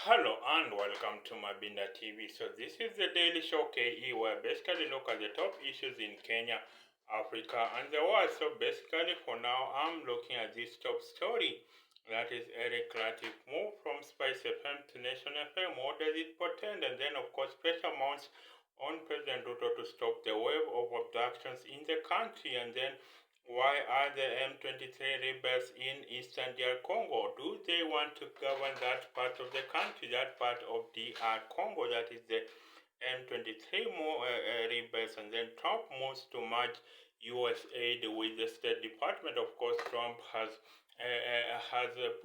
Hello and welcome to Obinna TV. So this is the daily show KE where basically look at the top issues in Kenya, Africa and the world. So basically for now I'm looking at this top story. That is Eric Latiff move from Spice FM to Nation FM. What does it portend? And then of course pressure mounts on President Ruto to stop the wave of abductions in the country. And then why are the M23 rebels in eastern DR Congo? Do they want to govern that part of the country, that part of DR Congo, that is the M23 rebels? And then Trump moves to merge US aid with the State Department. Of course, Trump has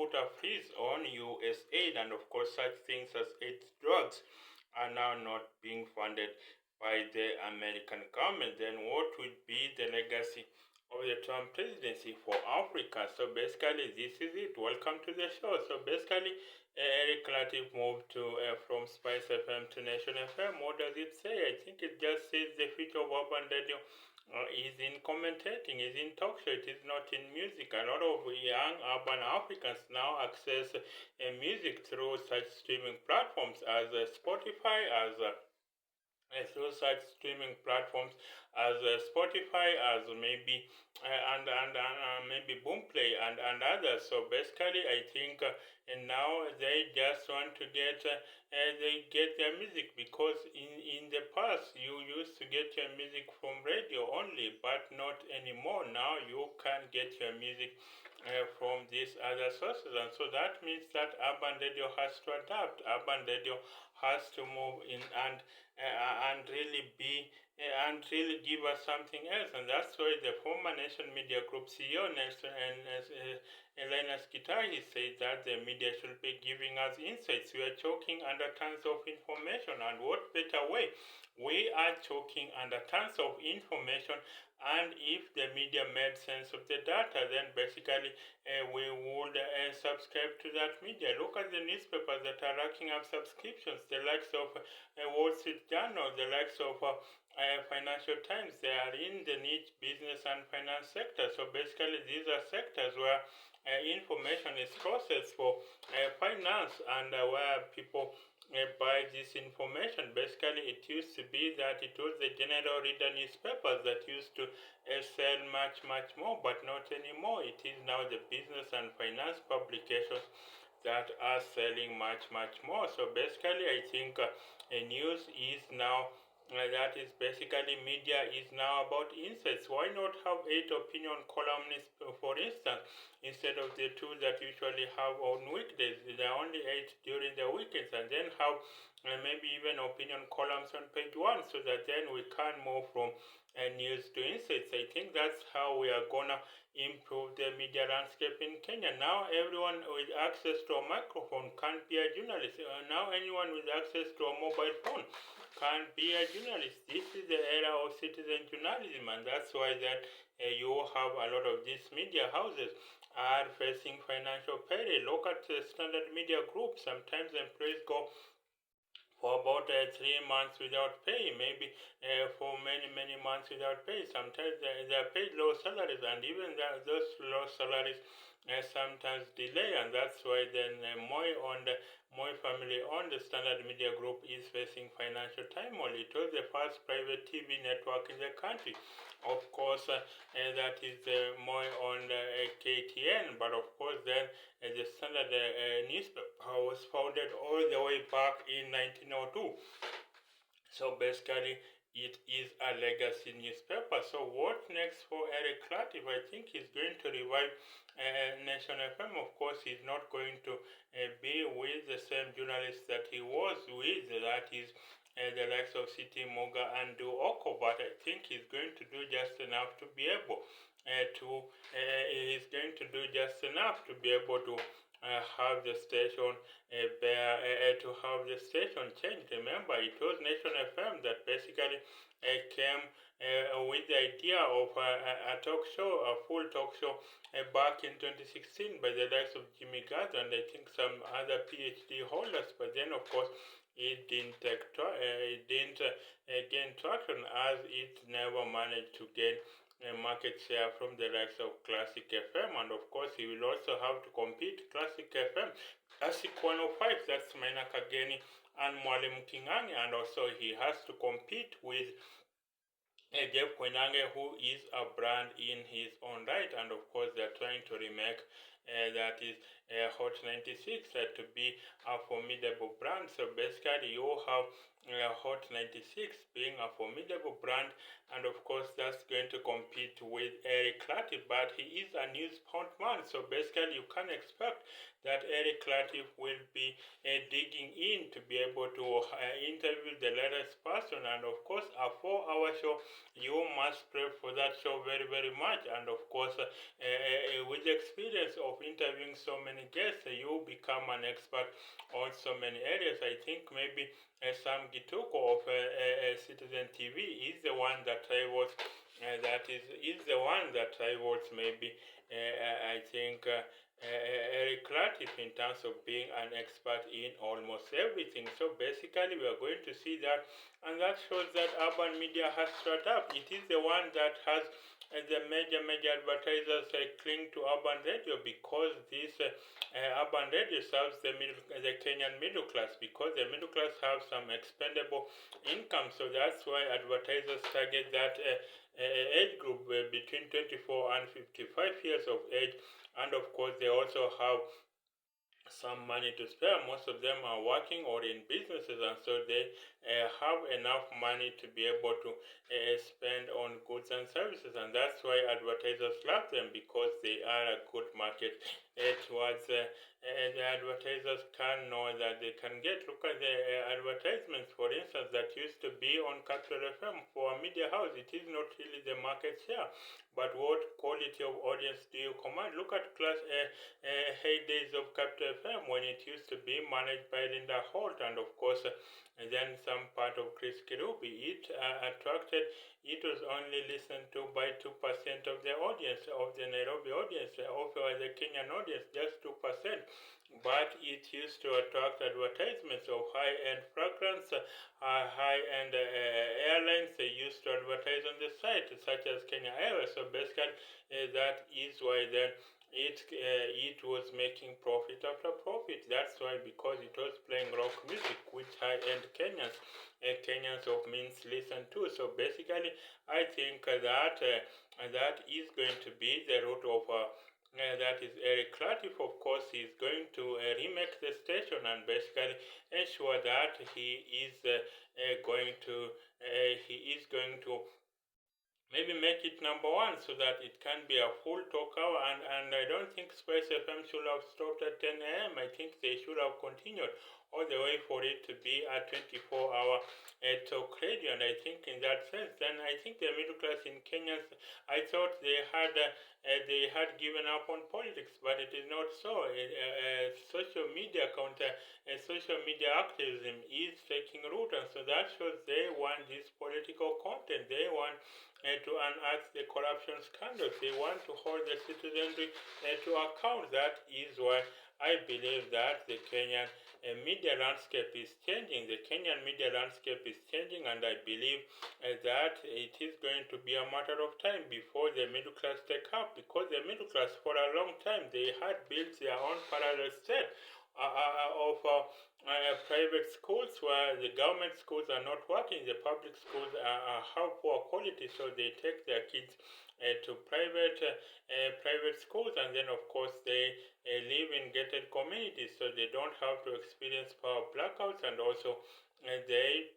put a freeze on US aid, and of course, such things as AIDS drugs are now not being funded by the American government. Then, what would be the legacy of the Trump presidency for Africa? So basically, this is it. Welcome to the show. So basically, Eric Latiff moved to from Spice FM to Nation FM. What does it say? I think it just says the future of urban radio is in commentating, is in talk show. It is not in music. A lot of young urban Africans now access music through such streaming platforms as Spotify, as through such streaming platforms as Spotify, as maybe maybe Boomplay and others. So basically, I think and now they just want to get they get their music, because in the past you used to get your music from radio only, but not anymore. Now you can get your music from these other sources, and so that means that urban radio has to adapt. Urban radio has to move in and really be and really give us something else. And that's why the former Nation Media Group CEO Nelson and Linus Gitahi said that the media should be giving us insights. We are choking under tons of information, and what better way? We are choking under tons of information, and if the media made sense of the data, then basically we would subscribe to that media. Look at the newspapers that are racking up subscriptions, the likes of Wall Street Journal, the likes of Financial Times. They are in the niche business and finance sector. So basically, these are sectors where information is processed for finance, and where people buy this information. Basically, it used to be that it was the general reader newspapers that used to sell much more, but not anymore. It is now the business and finance publications that are selling much more. So basically, I think news is now that is basically media is now about insights. Why not have 8 opinion columnists, for instance, instead of the 2 that usually have on weekdays? There are only 8 during the weekends, and then have maybe even opinion columns on page 1, so that then we can move from news to insights. I think that's how we are gonna improve the media landscape in Kenya. Now everyone with access to a microphone can be a journalist. Now anyone with access to a mobile phone can be a journalist. This is the era of citizen journalism, and that's why that you have a lot of these media houses are facing financial peril. Look at the Standard Media Group. Sometimes employees go for about 3 months without pay, maybe for many months without pay. Sometimes they are paid low salaries, and even those low salaries sometimes delay, and that's why then Moi family on the Standard Media Group is facing financial turmoil. It was the first private TV network in the country. Of course, that is Moi on KTN, but of course then the Standard newspaper was founded all the way back in 1902. So basically, it is a legacy newspaper. So what next for Eric Latiff? I think he's going to revive Nation FM. Of course, he's not going to be with the same journalists that he was with, that is the likes of City Moga and Do Oko, but I think he's going to do just enough to be able he's going to do just enough to be able to have the station to have the station changed. Remember, it was Nation FM that basically came with the idea of a talk show, a full talk show, back in 2016 by the likes of Jimmy Gadd and I think some other PhD holders. But then, of course, it didn't gain traction, as it never managed to gain market share from the likes of Classic FM, and of course he will also have to compete Classic FM, Classic 105, that's Maina Kageni and Mwalimu Kingange, and also he has to compete with Jeff Koinange, who is a brand in his own right, and of course they're trying to remake that is Hot 96 to be a formidable brand. So basically, you have Hot 96 being a formidable brand, and of course that's going to compete with Eric Latiff, but he is a news pound man. So basically, you can expect that Eric Latiff will be digging in to be able to interview the latest person, and of course, a 4-hour show, you must pray for that show very, very much. And of course, with the experience of interviewing so many guests, you become an expert on so many areas. I think maybe Sam Gituko of Citizen TV is the one that I was. That is the one that I was maybe. I think. Eric Latiff in terms of being an expert in almost everything. So basically, we are going to see that, and that shows that urban media has shut up. It is the one that has the major advertisers cling to urban radio, because this urban radio serves the Kenyan middle class, because the middle class have some expendable income. So that's why advertisers target that age group between 24 and 55 years of age, and of course they also have some money to spare. Most of them are working or in businesses, and so they have enough money to be able to spend on goods and services, and that's why advertisers love them, because they are a good market towards the advertisers can know that they can get. Look at the advertisements, for instance, that used to be on Capital FM for a media house. It is not really the market share, but what quality of audience do you command? Look at heydays of Capital FM when it used to be managed by Linda Holt, and of course and then some part of Chris Kirubi. It was only listened to by 2% of the audience, of the Nairobi audience, of the Kenyan audience, just 2%. But it used to attract advertisements of high-end fragrance, high-end airlines. They used to advertise on the site, such as Kenya Airways. So basically, that is why then it was making profit after profit. That's why, because it was playing rock music, which high-end Kenyans of means listen to. So basically, I think that is going to be the root of. That is Eric Latiff. Of course, he's going to remake the station and basically ensure that he is going to maybe make it #1 so that it can be a full talk hour. And I don't think Spice FM should have stopped at 10 a.m. I think they should have continued all the way for it to be a 24-hour talk radio. And I think in that sense, then I think the middle class in Kenya, I thought they had given up on politics, but it is not so. Social media social media activism is taking root, and so that shows they want this political content. They want to unearth the corruption scandals. They want to hold the citizenry to account. That is why I believe that the Kenyan media landscape is changing. The Kenyan media landscape is changing, and I believe that it is going to be a matter of time before the middle class take up, because the middle class for a long time they had built their own parallel state of private schools, where the government schools are not working, the public schools have poor quality, so they take their kids to private schools, and then of course they live in gated communities, so they don't have to experience power blackouts, and also they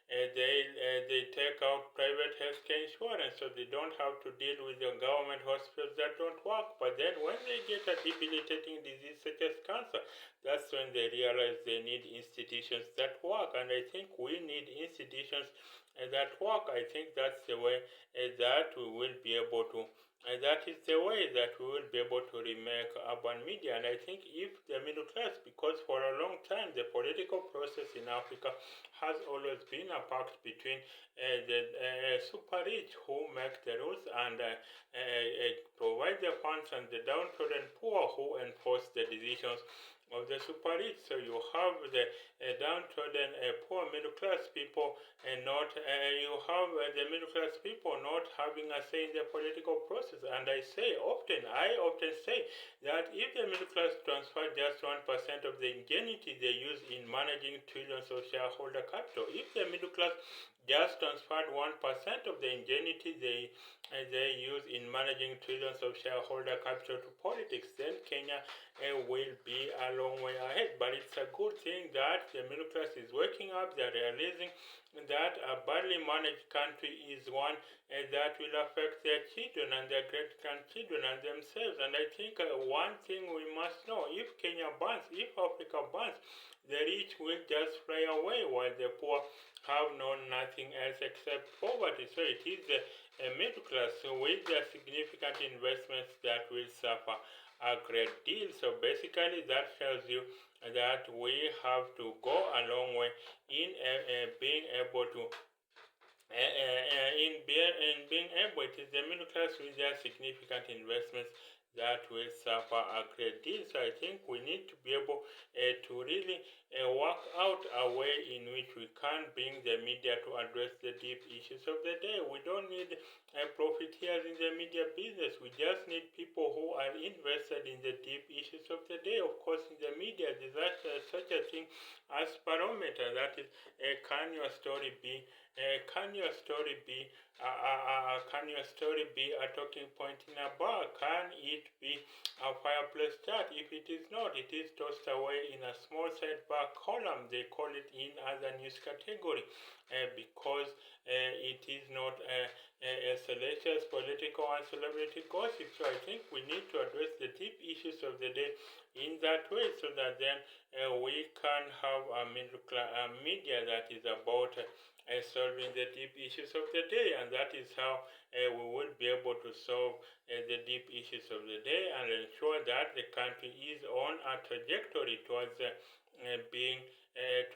they take out private healthcare insurance, so they don't have to deal with the government hospitals that don't work. But then when they get a debilitating disease such as cancer, that's when they realize they need institutions that work. And I think we need institutions that work. I think that's the way that we will be able to that is the way that we will be able to remake urban media. And I think if the middle class, because for a long time the political process in Africa has always been a pact between the super rich who make the rules and provide the funds, and the downtrodden poor who enforce the decisions of the super rich. So you have the downtrodden poor middle class people, and not you have the middle class people not having a say in the political process. And I often say that if the middle class transfer just 1% of the ingenuity they use in managing trillions of shareholder capital, if the middle class just transferred 1% of the ingenuity they use in managing trillions of shareholder capital to politics, then Kenya will be a long way ahead. But it's a good thing that the middle class is waking up. They're realizing that a badly managed country is one that will affect their children and their great grandchildren and themselves. And I think one thing we must know: if Kenya burns, if Africa burns, the rich will just fly away while the poor have known nothing else except poverty. So it is the middle class with their significant investments that will suffer a great deal. So basically, that tells you that we have to go a long way in being able to in being able, it is the middle class with their significant investments that will suffer a great deal. So I think we need to be able to really work out a way in which we can bring the media to address the deep issues of the day. We don't need profiteers in the media business. We just need people who are invested in the deep issues of the day. Of course, in the media, there's such a thing as barometer. That is, can your story be can your story be a talking point in a bar? Can it be a fireplace chat? If it is not, it is tossed away in a small sidebar column. They call it in as a news category because it is not a salacious political and celebrity gossip. So I think we need to address the deep issues of the day in that way, so that then we can have a media that is about solving the deep issues of the day, and that is how we will be able to solve the deep issues of the day and ensure that the country is on a trajectory towards being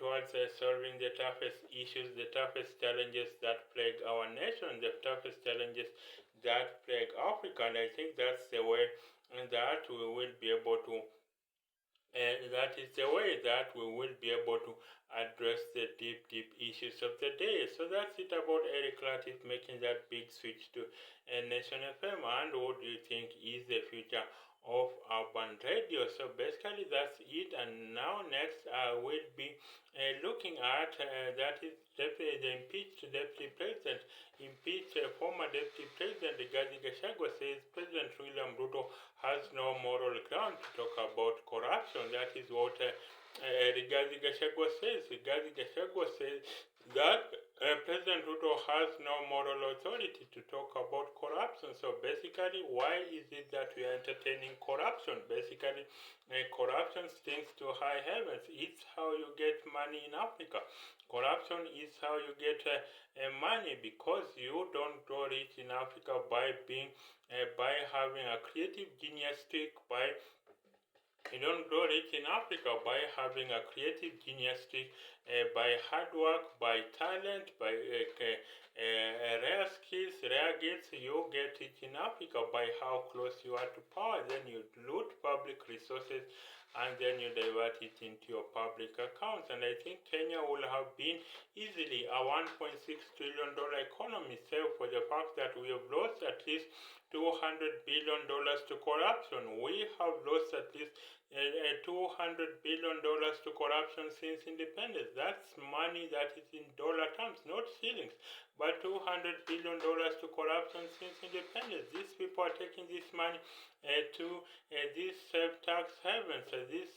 towards solving the toughest issues, the toughest challenges that plague our nation, the toughest challenges that plague Africa. And I think that's the way that we will be able to that is the way that we will be able to address the deep issues of the day. So that's it about Eric Latiff making that big switch to Nation FM. And what do you think is the future of urban radio? So basically that's it. And now next I will be looking at that is the impeached deputy president. Impeached former deputy president Rigathi Gachagua says President William Ruto has no moral ground to talk about corruption. That is what Rigathi Gachagua says. Rigathi Gachagua says that President Ruto has no moral authority to talk about corruption. So basically, why is it that we are entertaining corruption? Basically, corruption stinks to high heavens. It's how you get money in Africa. Corruption is how you get money, because you don't grow rich in Africa by being by having a creative genius streak, by you don't grow rich in Africa by having a creative genius streak, by hard work, by talent, by rare skills, rare gifts. You get rich in Africa by how close you are to power. Then you loot public resources and then you divert it into your public accounts. And I think Kenya will have been easily a $1.6 trillion economy, save for the fact that we have lost at least $200 billion to corruption. We have lost at least $200 billion to corruption since independence. That's money that is in dollar terms, not shillings, but $200 billion to corruption since independence. These people are taking this money to these tax havens, these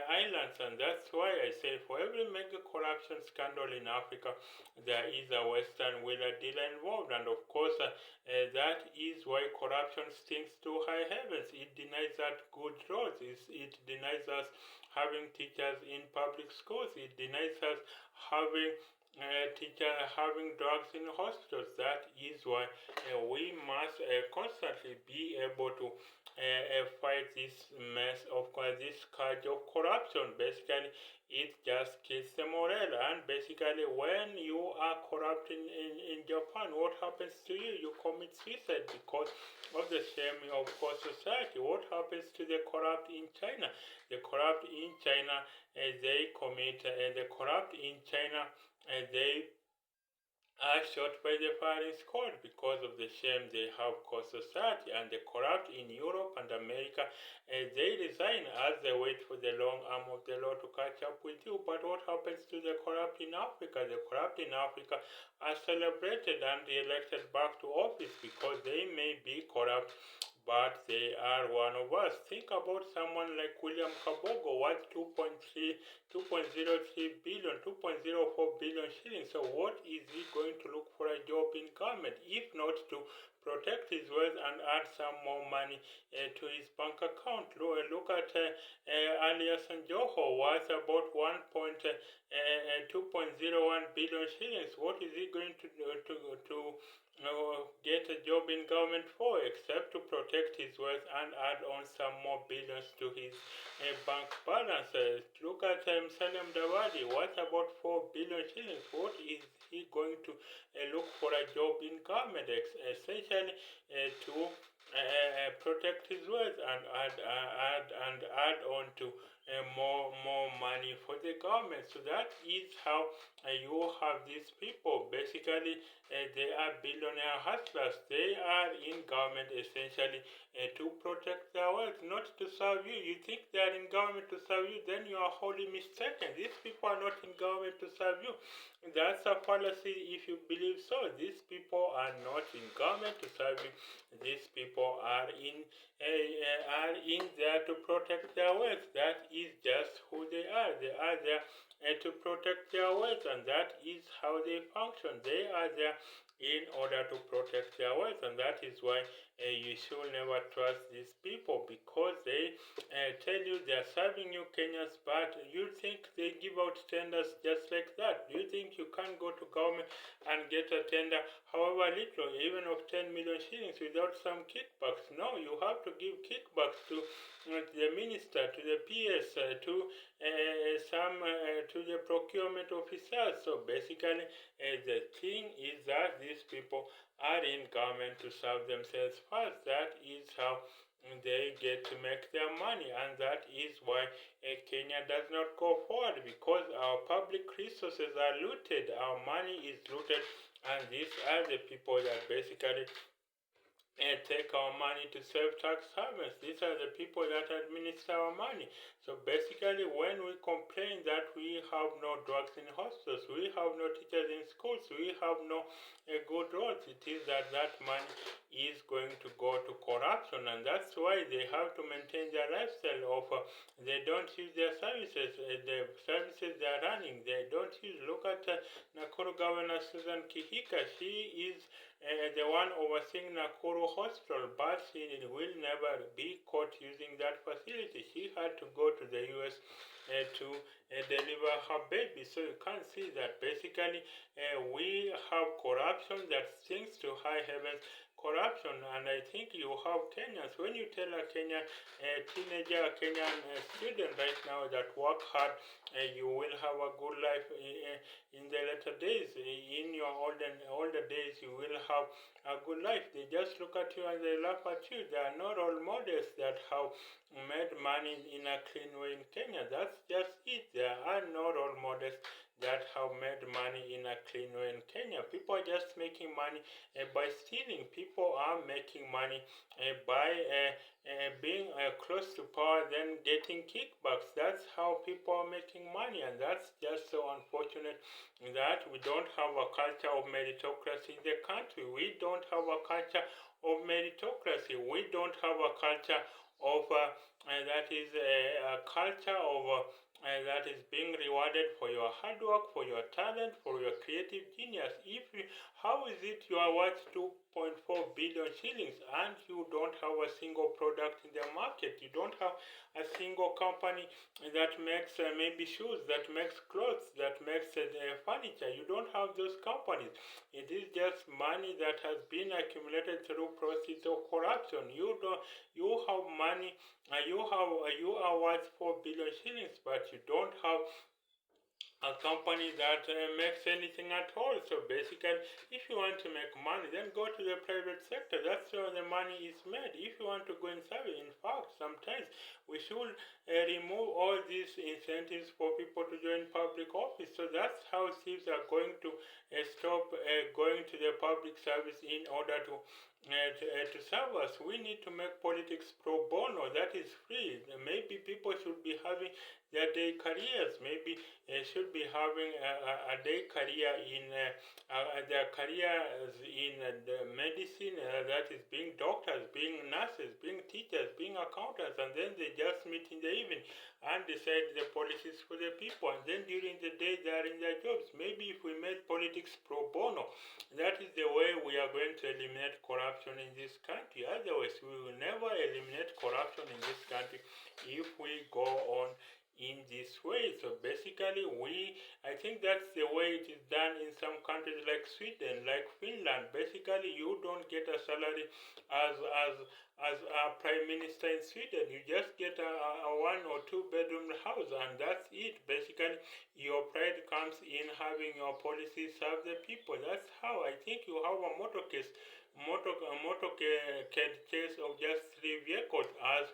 islands, and that's why I say for every mega corruption scandal in Africa, there is a Western wheeler dealer involved, and of course, that is why corruption stinks to high heavens. It denies us good roads. It denies us having teachers in public schools. It denies us having having drugs in hospitals. That is why we must constantly be able to fight this mess of this scourge of corruption. Basically, it just kills the morale. And basically, when you are corrupt in Japan, what happens to you? You commit suicide because of the shame of poor society. What happens to the corrupt in China? The corrupt in China, they commit, the corrupt in China, they are shot by the firing squad because of the shame they have caused society. And the corrupt in Europe and America, they resign as they wait for the long arm of the law to catch up with you. But what happens to the corrupt in Africa? The corrupt in Africa are celebrated and elected back to office because they may be corrupt, but they are one of us. Think about someone like William Kabogo, worth 2.03 billion, 2.04 billion shillings. So what is he going to look for a job in government if not to protect his wealth and add some more money to his bank account? Look at Alias and Joho, worth about 2.01 billion shillings. What is he going to get a job in government for, except to protect his wealth and add on some more billions to his bank balance? Look at Salem Dawadi, worth about 4 billion shillings. What is he going to look for a job in government, essentially to protect his wealth and add on to more money for the government? So that is how you have these people. Basically, they are billionaire hustlers. They are in government essentially to protect their wealth, not to serve you. You think they are in government to serve you, then you are wholly mistaken. These people are not in government to serve you. That's a fallacy if you believe so. These people are not in government to serve you. These people are in there to protect their wealth. That is just who they are. They are there to protect their wealth, and that is how they function. They are there in order to protect their wealth, and that is why you should never trust these people, because they tell you they are serving you Kenyans, but you think they give out tenders just like that? Do you think you can go to government and get a tender, however little, even of 10 million shillings, without some kickbacks? No, you have to give kickbacks to the minister, to the PS, to the procurement officers. So basically, the thing is that these people are in government to serve themselves first. That is how they get to make their money, and that is why Kenya does not go forward, because our public resources are looted, our money is looted, and these are the people that basically take our money to serve tax havens. These are the people that administer our money. So basically, when we complain that we have no drugs in hospitals, we have no teachers in schools, we have no good roads, it is that money is going to go to corruption, and that's why they have to maintain their lifestyle of they don't use their services, the services they are running, they don't use. Look at Nakuru Governor Susan Kihika. She is the one overseeing Nakuru Hospital, but she will never be caught using that facility. She had to go to the US to deliver her baby. So you can see that basically we have corruption that stinks to high heavens. Corruption, and I think you have Kenyans. When you tell a Kenyan teenager, a Kenyan student right now that work hard, you will have a good life in the later days. In your older days, you will have a good life. They just look at you and they laugh at you. There are no role models that have made money in a clean way in Kenya. That's just it. There are no role models that have made money in a clean way in Kenya. People are just making money by stealing. People are making money by being close to power, then getting kickbacks. That's how people are making money, and that's just so unfortunate that we don't have a culture of meritocracy in the country. We don't have a culture of meritocracy. We don't have a culture of that is a culture of that is being rewarded for your hard work, for your talent, for your creative genius. If you, how is it you are worth 2.4 billion shillings and you don't have a single product in the market? You don't have a single company that makes maybe shoes, that makes clothes, that makes furniture. You don't have those companies. It is just money that has been accumulated through process of corruption. You have money, you are worth 4 billion shillings, but you don't have a company that makes anything at all. So basically, if you want to make money, then go to the private sector. That's where the money is made. If you want to go in service, in fact, sometimes we should remove all these incentives for people to join public office. So that's how thieves are going to stop going to the public service in order to serve us. We need to make politics pro bono. That is free. Maybe people should be having their day careers. Maybe should be having a day career in their careers in medicine. That is being doctors, being nurses, being teachers, being accountants, and then they just meet in the evening and decide the policies for the people. And then during the day they are in their jobs. Maybe if we made politics pro bono, that is the way we are going to eliminate corruption in this country. Otherwise, we will never eliminate corruption in this country if we go on in this way. So basically, I think that's the way it is done in some countries like Sweden, like Finland. Basically, you don't get a salary as a prime minister in Sweden. You just get a 1 or 2 bedroom house, and that's it. Basically, your pride comes in having your policies serve the people. That's how I think you have a motorcade case of just 3 vehicles as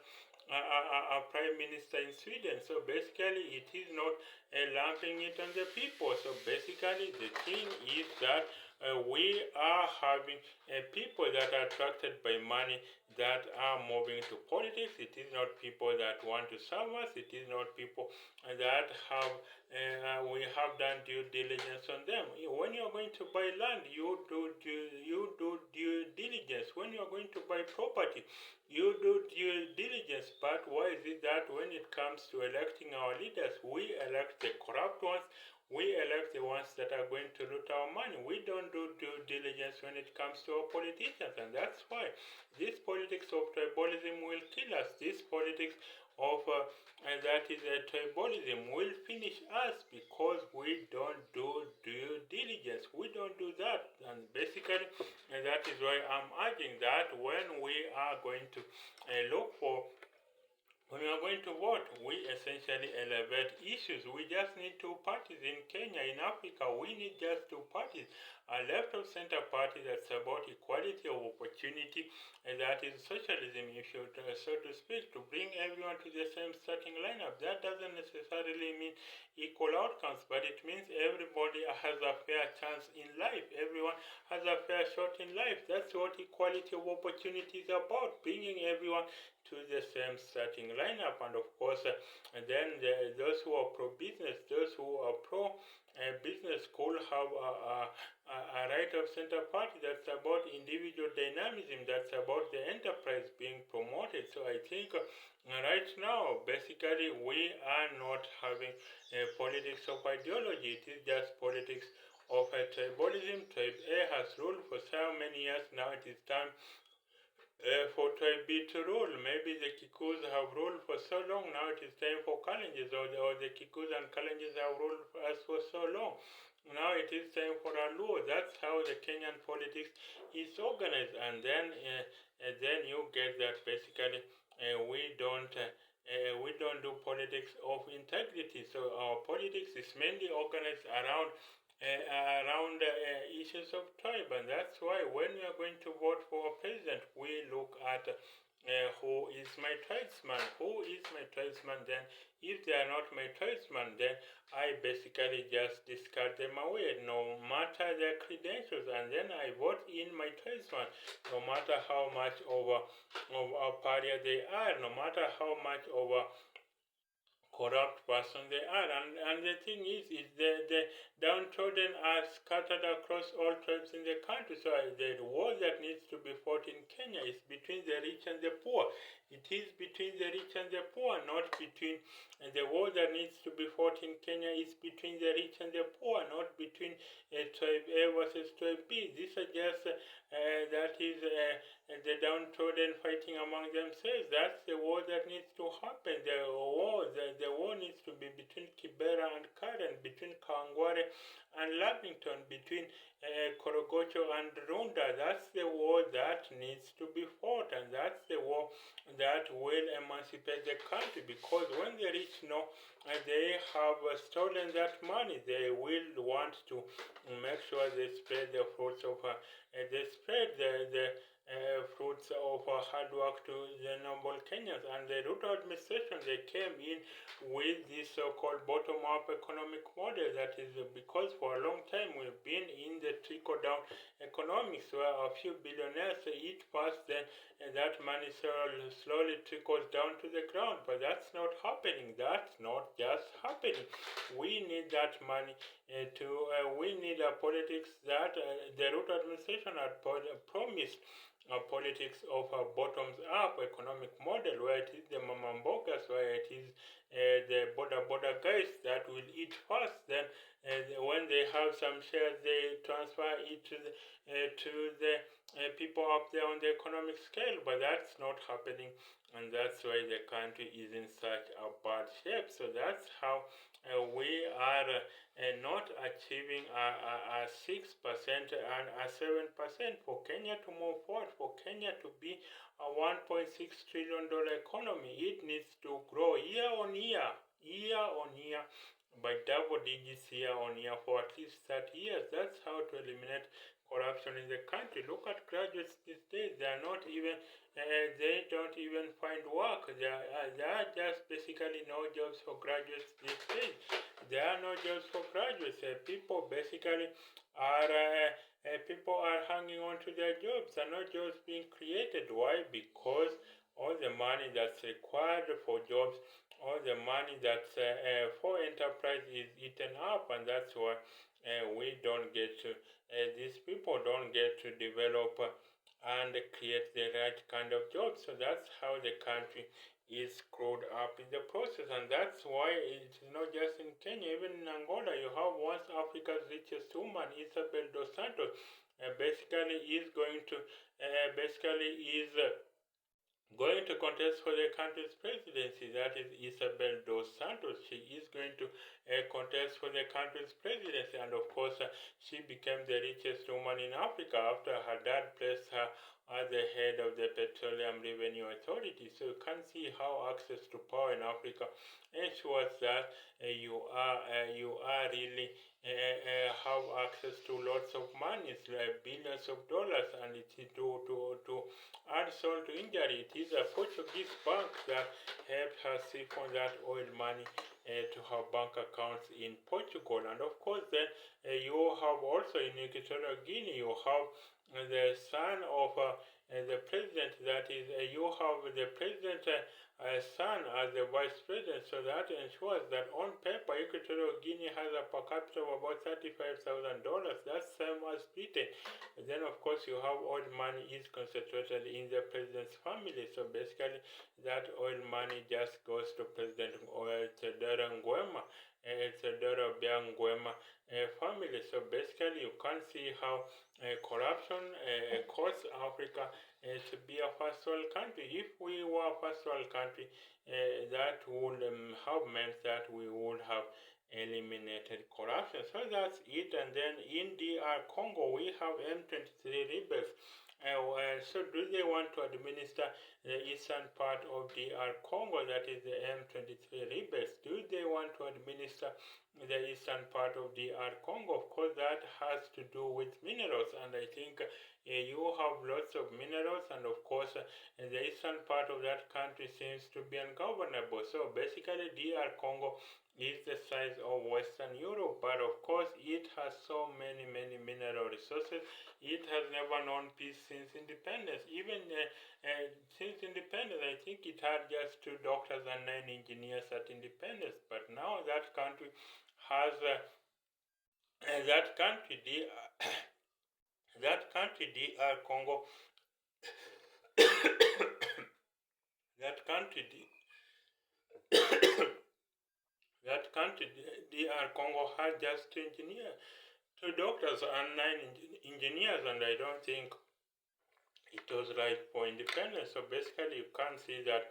a prime minister in Sweden. So basically, it is not lumping it on the people. So basically, the thing is that we are having people that are attracted by money that are moving to politics. It is not people that want to serve us. It is not people that have we have done due diligence on them. When you are going to buy land, you do due diligence. When you are going to buy property, you do due diligence. But why is it that when it comes to electing our leaders, we elect the corrupt ones? We elect the ones that are going to loot our money. We don't do due diligence when it comes to our politicians, and that's why this politics of tribalism will kill us. This politics of that is tribalism will finish us because we don't do due diligence. We don't do that, and basically, that is why I'm urging that when we are going to look for when we are going to vote, we essentially elevate issues. We just need two parties in Kenya. In Africa, we need just two parties. A left of center party that's about equality of opportunity, and that is socialism, if you so to speak, to bring everyone to the same starting lineup. That doesn't necessarily mean equal outcomes, but it means everybody has a fair chance in life. Everyone has a fair shot in life. That's what equality of opportunity is about, bringing everyone to the same starting lineup. And of course, and then those who are pro-business, those who are pro-business could have a right of center party that's about individual dynamism, that's about the enterprise being promoted. So I think right now, basically, we are not having politics of ideology. It is just politics of tribalism. Tribe A has ruled for so many years now. It is time for Tribe B to rule. Maybe the Kikus have ruled for so long, now it is time for Kalenjins, or the Kikus and Kalenjins have ruled for us for so long. Now it is time for a law. That's how the Kenyan politics is organized, and then you get that basically we don't do politics of integrity. So our politics is mainly organized around issues of tribe, and that's why when we are going to vote for a president, we look at who is my tribesman, who is my tribesman. Then if they are not my tribesman, then I basically just discard them away, no matter their credentials, and then I vote in my tribesman, no matter how much of a pariah they are, no matter how much of a corrupt person they are. And the thing is the downtrodden are scattered across all tribes in the country. So the war that needs to be fought in Kenya is between the rich and the poor. It is between the rich and the poor, not between the war that needs to be fought in Kenya is between the rich and the poor, not between tribe A versus tribe B. These are just that is the downtrodden fighting among themselves. That's the war that needs to happen. The war needs to be between Kibera and Karen, between Kawangware and Lavington, between Korogocho and Runda. That's the war that needs to be fought, and that's the war that will emancipate the country. Because when the rich know they have stolen that money, they will want to make sure they spread the fruits of the fruits of hard work to the noble Kenyans. And the Ruto administration, they came in with this so-called bottom-up economic model. That is because for a long time we've been in the trickle-down economics, where a few billionaires each pass, then that money slowly trickles down to the ground. But that's not happening. That's not just happening. We need that money we need a politics that the Ruto administration had promised a politics of a bottoms-up economic model, where it is the mamambogas, where it is the border guys that will eat first. Then when they have some shares, they transfer it to the people up there on the economic scale. But that's not happening, and that's why the country is in such a bad shape. So that's how we are not achieving a 6% and a 7% for Kenya to move forward. For Kenya to be a $1.6 trillion economy, it needs to grow year on year by double digits year on year for at least 30 years. That's how to eliminate corruption in the country. Look at graduates these days. They are not even they don't even find work. There are just basically no jobs for graduates these days. There are no jobs for graduates. People basically are hanging on to their jobs. There are no jobs being created. Why? Because all the money that's required for jobs, all the money that's for enterprise is eaten up, and that's why we don't get to these people don't get to develop and create the right kind of jobs. So that's how the country is screwed up in the process, and that's why it's not just in Kenya. Even in Angola, you have once Africa's richest woman, Isabel dos Santos, basically is going to going to contest for the country's presidency. That is Isabel dos Santos. She is going to contest for the country's presidency, and of course, she became the richest woman in Africa after her dad placed her as the head of the Petroleum Revenue Authority. So you can see how access to power in Africa ensures that you are really have access to lots of money, like billions of dollars, and it is to add salt to injury. It is a Portuguese bank that helped her siphon that oil money to her bank accounts in Portugal. And of course, then you have also in Equatorial Guinea, you have the son of the president. That is, you have the president son as the vice president. So that ensures that on paper, Equatorial Guinea has a per capita of about $35,000. That's same as Britain. And then, of course, you have oil money is concentrated in the president's family. So basically, that oil money just goes to President Teodoro Nguema. Teodoro Obiang Nguema family. So basically, you can see how corruption caused Africa to be a first world country. If we were a first world country, that would have meant that we would have eliminated corruption. So that's it. And then in DR Congo, we have M23 rebels. So do they want to administer the eastern part of DR Congo, that is the M23 rebels? Do they want to administer the eastern part of DR Congo. Of course, that has to do with minerals, and I think you have lots of minerals, and of course, the eastern part of that country seems to be ungovernable. So basically, DR Congo is the size of Western Europe, but of course, it has so many mineral resources. It has never known peace since independence. Even since independence, I think it had just 2 doctors and 9 engineers at independence. But now that country has that country, that country, DR Congo, that country, that country, DR Congo had just 2 doctors and 9 engineers, and I don't think it was right for independence. So basically, you can't see that.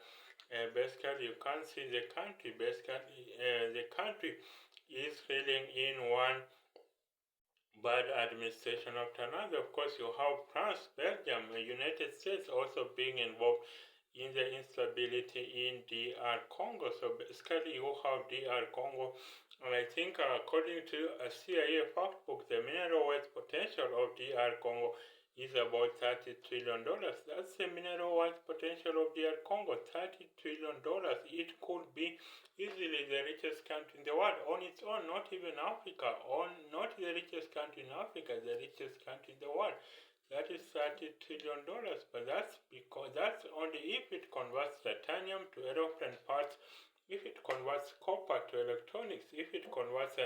Basically, you can't see the country. Basically, the country is feeling in one bad administration after another. Of course, you have France, Belgium, United States also being involved in the instability in DR Congo. So basically, you have DR Congo, and I think according to a CIA fact book, the mineral wealth potential of DR Congo is about $30 trillion. That's the mineral wealth potential of DR Congo, $30 trillion. It could be easily the richest country in the world on its own, not even Africa, not the richest country in Africa, the richest country in the world. That is $30 trillion, but that's because that's only if it converts titanium to aeroplane parts, if it converts copper to electronics, if it converts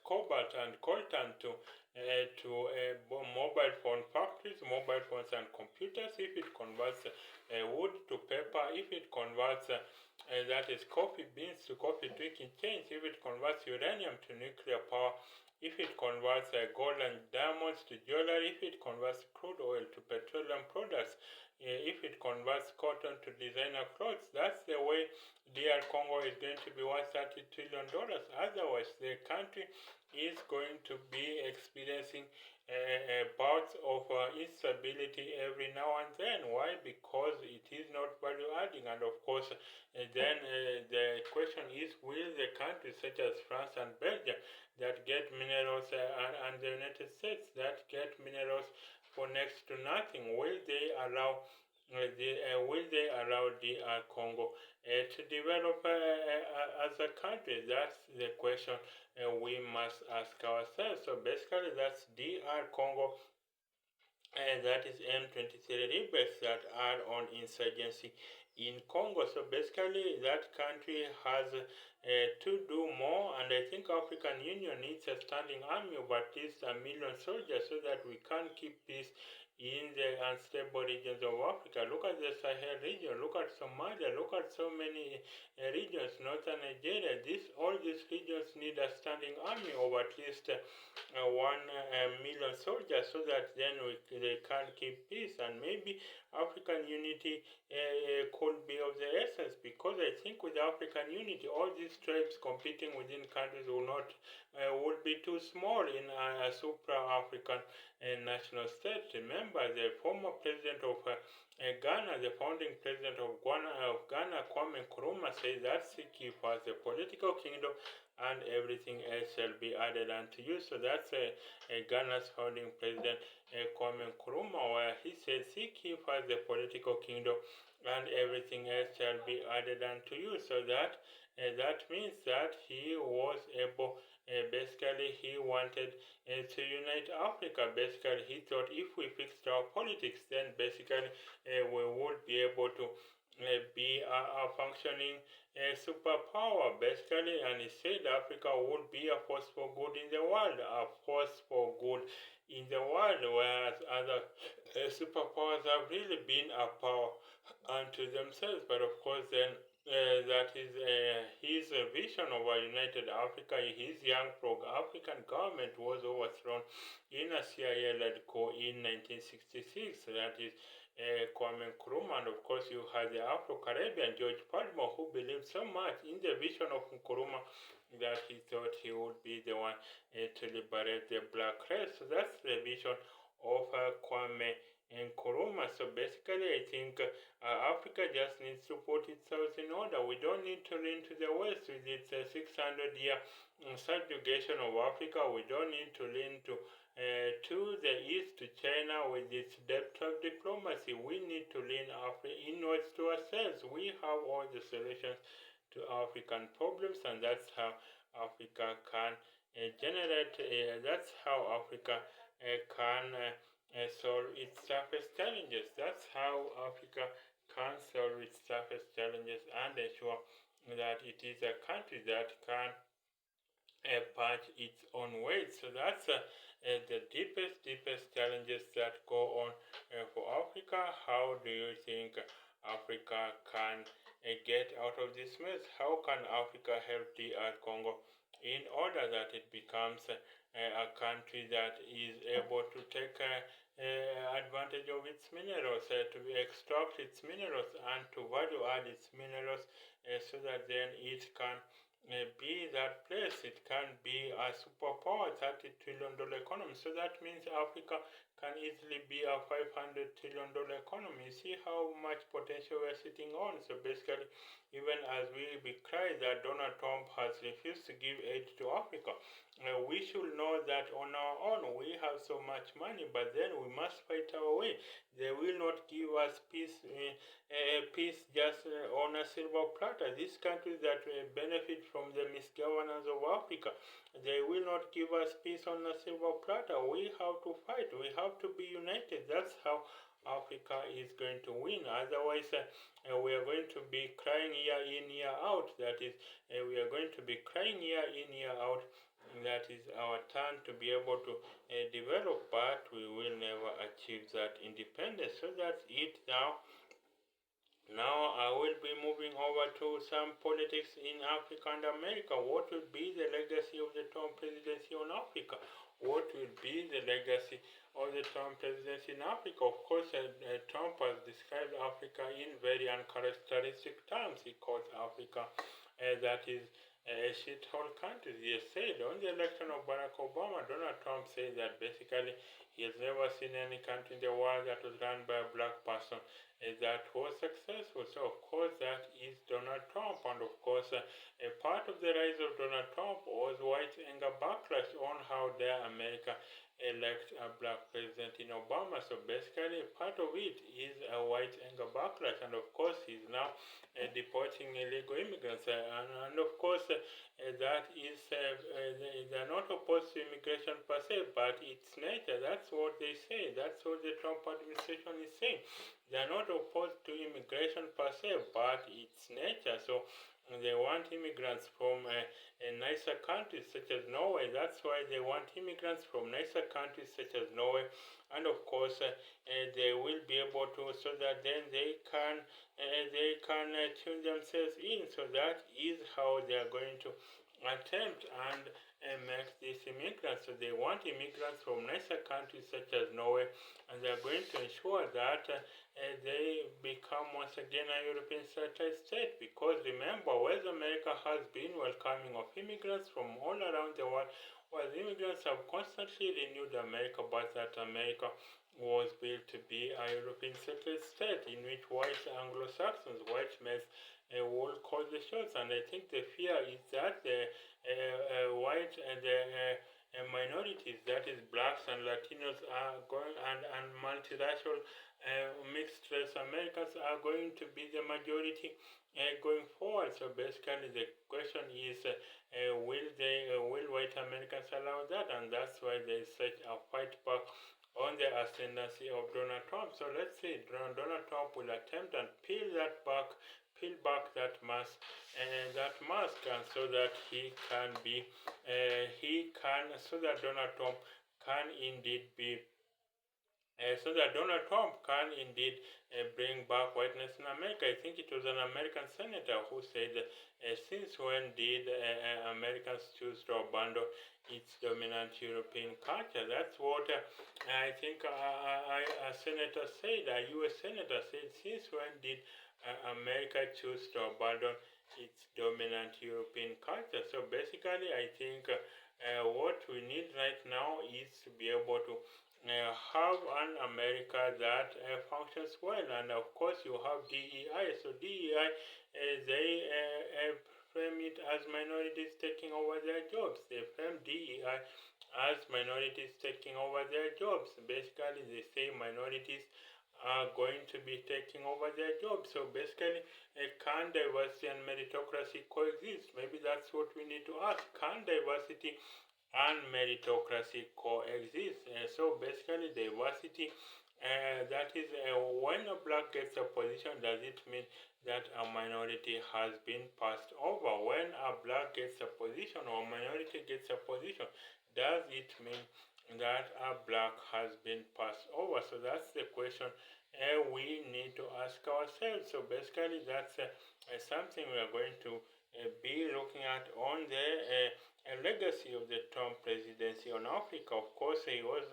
cobalt and coltan to mobile phone factories, mobile phones and computers, if it converts wood to paper, if it converts that is coffee beans to coffee drinking chains, if it converts uranium to nuclear power, if it converts gold and diamonds to jewelry, if it converts crude oil to petroleum products, if it converts cotton to designer clothes, that's the way DR Congo is going to be worth $30 trillion. Otherwise, the country is going to be experiencing bouts of instability every now and then. Why? Because it is not value adding, and of course, then the question is: will the countries such as France and Belgium that get minerals and the United States that get minerals for next to nothing, will they allow DR Congo to develop as a country? That's the question we must ask ourselves. So basically, that's DR Congo, and that is M23 rebels that are on insurgency in Congo. So basically, that country has to do more, and I think African Union needs a standing army of at least 1 million soldiers so that we can keep peace in the unstable regions of Africa. Look at the Sahel region, look at Somalia, look at so many regions, northern Nigeria. All these regions need a standing army of at least 1 million soldiers so that then they can keep peace, and maybe African unity could be of the essence, because I think with African unity all these tribes competing within countries would be too small in a supra-African national state. Remember, the former president of Ghana, the founding president of Ghana, Kwame Nkrumah, said that Sikhi was a political kingdom and everything else shall be added unto you. So that's Ghana's founding president, Kwame Nkrumah, where he said, seek ye first the political kingdom and everything else shall be added unto you. So that means that he was able, basically he wanted to unite Africa. Basically he thought if we fixed our politics, then basically we would be able to be a functioning superpower, basically. And he said Africa would be a force for good in the world, a force for good in the world, whereas other superpowers have really been a power unto themselves. But of course, then that is his vision of a united Africa. His young pro-African government was overthrown in a CIA-led coup in 1966. That is Kwame Nkrumah, and of course you had the Afro-Caribbean George Padmore, who believed so much in the vision of Nkrumah that he thought he would be the one to liberate the black race. So that's the vision of Kwame and Kuruma. So basically, I think Africa just needs to put itself in order. We don't need to lean to the West with its 600-year subjugation of Africa. We don't need to lean to the East, to China with its depth of diplomacy. We need to lean inwards to ourselves. We have all the solutions to African problems, and that's how Africa can generate. That's how Africa can solve its toughest challenges. That's how Africa can solve its toughest challenges and ensure that it is a country that can punch its own weight. So that's the deepest challenges that go on for Africa. How do you think Africa can get out of this mess? How can Africa help DR Congo in order that it becomes a country that is able to take advantage of its minerals, to extract its minerals and to value add its minerals so that then it can be that place. It can be a superpower, $30 trillion economy. So that means Africa can easily be a $500 trillion economy. You see how much potential we're sitting on. So basically, even as we cry that Donald Trump has refused to give aid to Africa, we should know that on our own we have so much money, but then we must fight our way. They will not give us peace just on a silver platter. These countries that benefit from the misgovernance of Africa, they will not give us peace on a silver platter. We have to fight. We have to be united. That's how Africa is going to win. Otherwise, we are going to be crying year in, year out. That is, we are going to be crying year in, year out. That is our turn to be able to develop, but we will never achieve that independence. So that's it now. Now I will be moving over to some politics in Africa and America. What will be the legacy of the Trump presidency on Africa? What will be the legacy of the Trump presidency in Africa? Of course, Trump has described Africa in very uncharacteristic terms. He calls Africa that is a shithole country. He has said on the election of Barack Obama, Donald Trump said that basically he has never seen any country in the world that was run by a black person that was successful. So of course that is Donald Trump, and of course a part of the rise of Donald Trump was white anger backlash on how dare America elect a black president in Obama. So basically part of it is a white anger backlash, and of course he's now deporting illegal immigrants, and of course that is they're not opposed to immigration per se, but its nature. That's what they say. That's what the Trump administration is saying. They are not opposed to immigration per se, but its nature. So they want immigrants from nicer countries such as Norway. That's why they want immigrants from nicer countries such as Norway, and of course they will be able to, so that then they can tune themselves in. So that is how they are going to attempt and make these immigrants. So they want immigrants from nicer countries such as Norway, and they are going to ensure that they become once again a European satellite state. Because remember, West America has been welcoming of immigrants from all around the world, while immigrants have constantly renewed America, but that America was built to be a European satellite state in which white Anglo-Saxons, white males, will call the shots. And I think the fear is that the white and the minorities, that is blacks and Latinos, are going, and multiracial mixed race Americans are going to be the majority going forward. So basically the question is, will white Americans allow that? And that's why there is such a fight back on the ascendancy of Donald Trump. So let's see, Donald Trump will attempt and peel back that mask, and so that so that Donald Trump can indeed be so that Donald Trump can indeed bring back whiteness in America. I think it was an American senator who said, since when did Americans choose to abandon its dominant European culture? That's what I think a senator said, a U.S. senator said, since when did America choose to abandon its dominant European culture? So basically, I think what we need right now is to be able to have an America that functions well, and of course you have DEI. So DEI, they frame it as minorities taking over their jobs. They frame DEI as minorities taking over their jobs. Basically, they say minorities are going to be taking over their jobs. So basically, can diversity and meritocracy coexist? Maybe that's what we need to ask. Can diversity and meritocracy coexist? So basically, diversity, that is, when a black gets a position, does it mean that a minority has been passed over? When a black gets a position or a minority gets a position, does it mean that a black has been passed over? So that's the question we need to ask ourselves. So basically, that's something we are going to be looking at on the legacy of the Trump presidency on Africa. Of course, he was.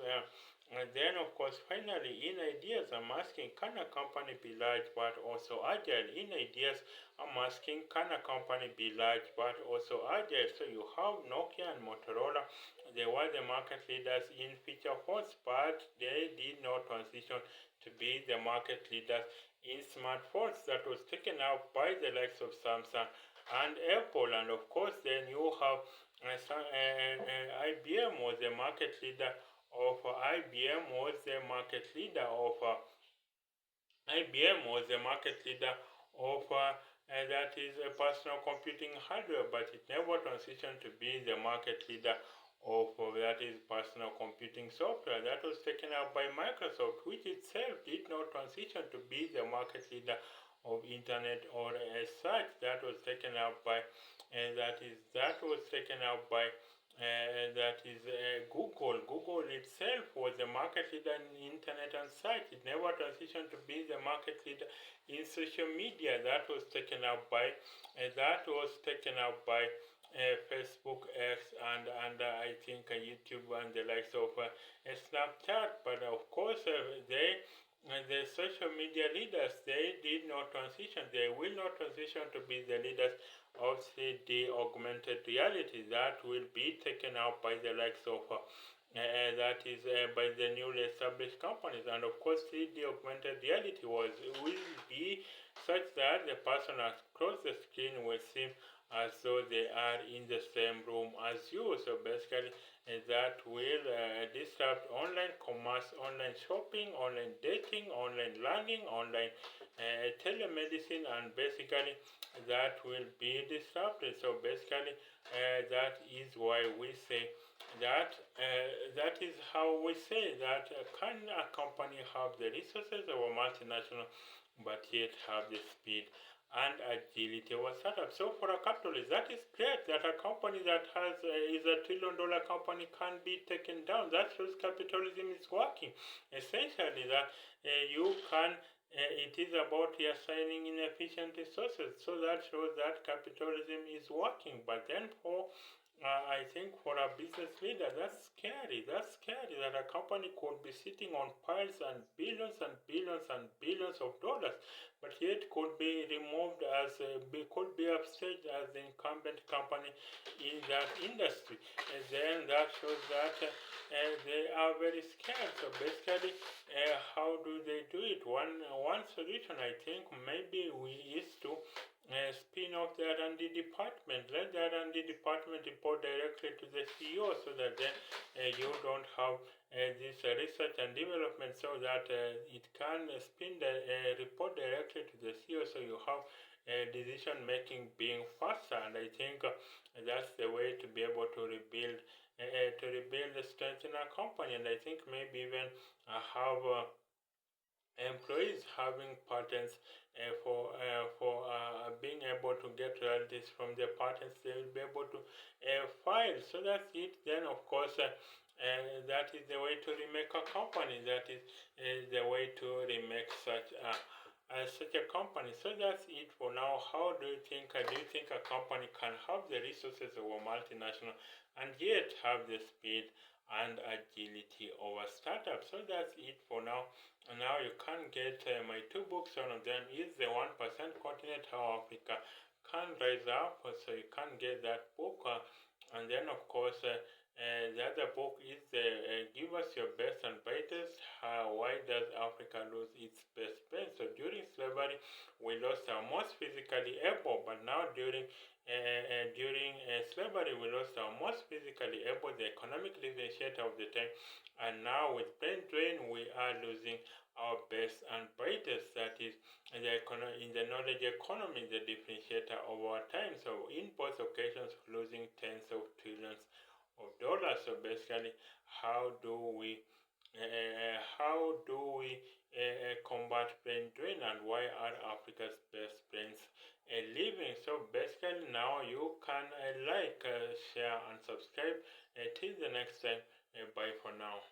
And then, of course, finally, in ideas, I'm asking, can a company be large but also agile? In ideas, I'm asking, can a company be large but also agile? So you have Nokia and Motorola. They were the market leaders in feature phones, but they did not transition to be the market leaders in smartphones. That was taken out by the likes of Samsung and Apple. And of course, then you have IBM was the market leader of IBM was the market leader of IBM was the market leader of that is personal computing hardware, but it never transitioned to be the market leader of that is personal computing software. That was taken up by Microsoft, which itself did not transition to be the market leader of internet or as such. That was taken up by that was taken up by that is Google. Google itself was the market leader in internet and site. It never transitioned to be the market leader in social media. That was taken up by Facebook X and I think YouTube and the likes of Snapchat. But of course, the social media leaders, they did not transition. They will not transition to be the leaders of 3D augmented reality. That will be taken up by the likes of that is by the newly established companies. And of course, 3D augmented reality will be such that the person across the screen will seem as though they are in the same room as you. So basically, that will disrupt online commerce, online shopping, online dating, online learning, online telemedicine, and basically that will be disrupted. So basically, that is why we say that that is how we say that can a company have the resources of a multinational but yet have the speed and agility of a startup? So for a capitalist, that is great that a company that has is a $1 trillion company can be taken down. That shows capitalism is working. Essentially, that you can it is about reassigning inefficient resources. So that shows that capitalism is working. But then for I think for a business leader, that's scary. That's scary that a company could be sitting on piles and billions and billions of dollars, but yet could be removed as could be upstaged as the incumbent company in that industry. And then that shows that they are very scared. So basically, how do they do it? One solution, I think, maybe is to spin off the R&D department. Let the R&D department report directly to the CEO, so that then you don't have this research and development, so that it can spin the report directly to the CEO, so you have decision making being faster. And I think that's the way to be able to rebuild the strength in a company. And I think maybe even have employees having patents for being able to get royalties from their patents. They will be able to file. So that's it. Then of course that is the way to remake a company. That is the way to remake such a company. So that's it for now. How do you think? Do you think a company can have the resources of a multinational and yet have the speed and agility of a startup? So that's it for now. And now you can get my two books. One of them is the 1% Continent, How Africa Can Rise Up. So you can get that book. And then, of course, The other book is Give Us Your Best and Brightest. Why Does Africa Lose Its Best Brain? So during slavery, we lost our most physically able, but now during slavery, we lost our most physically able, the economic differentiator of the time, and now with brain drain, we are losing our best and brightest. That is in the knowledge economy, the differentiator of our time. So in both occasions, losing tens of trillions of dollars. So basically, how do we combat brain drain, and why are Africa's best brains leaving? So basically, now you can like, share, and subscribe. Till the next time. Bye for now.